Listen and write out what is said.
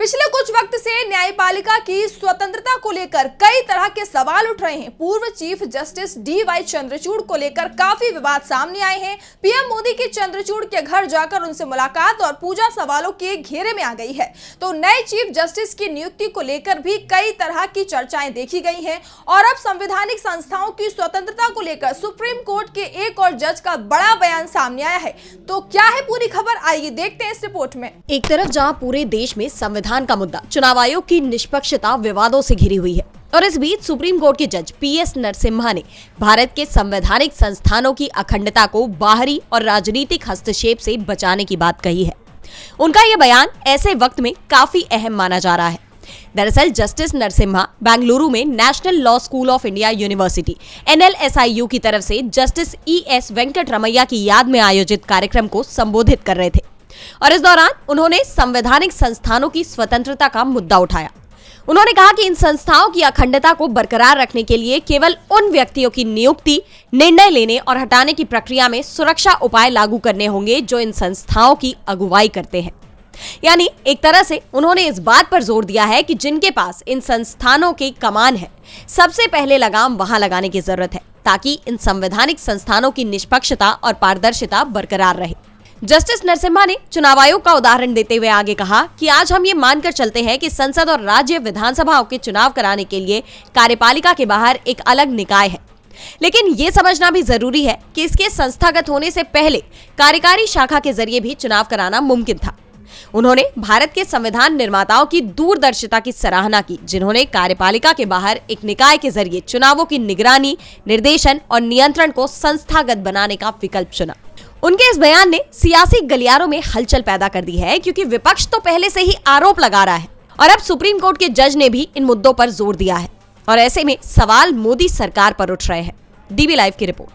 पिछले कुछ वक्त से न्यायपालिका की स्वतंत्रता को लेकर कई तरह के सवाल उठ रहे हैं। पूर्व चीफ जस्टिस डी.वाई. चंद्रचूड़ को लेकर काफी विवाद सामने आए हैं। पीएम मोदी की चंद्रचूड़ के घर जाकर उनसे मुलाकात और पूजा सवालों के घेरे में आ गई है। तो नए चीफ जस्टिस की नियुक्ति को लेकर भी कई तरह की चर्चाएं देखी गई हैं और अब संवैधानिक संस्थाओं की स्वतंत्रता को लेकर सुप्रीम कोर्ट के एक और जज का बड़ा बयान सामने आया है। तो क्या है पूरी खबर, आइए देखते हैं इस रिपोर्ट में। एक तरफ जहां पूरे देश में संविधान का मुद्दा चुनाव आयोग की निष्पक्षता विवादों से घिरी हुई है और इस बीच सुप्रीम कोर्ट के जज पीएस नरसिम्हा ने भारत के संवैधानिक संस्थानों की अखंडता को बाहरी और राजनीतिक हस्तक्षेप से बचाने की बात कही है। उनका यह बयान ऐसे वक्त में काफी अहम माना जा रहा है। दरअसल जस्टिस नरसिम्हा बेंगलुरु में national law school of India university NLSIU की तरफ से जस्टिस ES वेंकटरमैया की याद में आयोजित कार्यक्रम को संबोधित कर रहे थे और इस दौरान उन्होंने संवैधानिक संस्थानों की स्वतंत्रता का मुद्दा उठाया। उन्होंने कहा कि इन संस्थाओं की अखंडता को बरकरार रखने के लिए केवल उन व्यक्तियों की नियुक्ति, निर्णय लेने और हटाने की प्रक्रिया में सुरक्षा उपाय लागू करने होंगे जो इन संस्थाओं की अगुवाई करते हैं। यानी एक तरह से उन्होंने इस बात पर जोर दिया है कि जिनके पास इन संस्थानों के कमान है, सबसे पहले लगाम वहां लगाने की जरूरत है ताकि इन संवैधानिक संस्थानों की निष्पक्षता और पारदर्शिता बरकरार रहे। जस्टिस नरसिम्हा ने चुनाव आयोग का उदाहरण देते हुए आगे कहा कि आज हम ये मानकर चलते हैं कि संसद और राज्य विधानसभाओं के चुनाव कराने के लिए कार्यपालिका के बाहर एक अलग निकाय है, लेकिन ये समझना भी जरूरी है कि इसके संस्थागत होने से पहले कार्यकारी शाखा के जरिए भी चुनाव कराना मुमकिन था। उन्होंने भारत के संविधान निर्माताओं की दूरदर्शिता की सराहना की, जिन्होंने कार्यपालिका के बाहर एक निकाय के जरिए चुनावों की निगरानी, निर्देशन और नियंत्रण को संस्थागत बनाने का विकल्प चुना। उनके इस बयान ने सियासी गलियारों में हलचल पैदा कर दी है, क्योंकि विपक्ष तो पहले से ही आरोप लगा रहा है और अब सुप्रीम कोर्ट के जज ने भी इन मुद्दों पर जोर दिया है और ऐसे में सवाल मोदी सरकार पर उठ रहे हैं। DB लाइव की रिपोर्ट।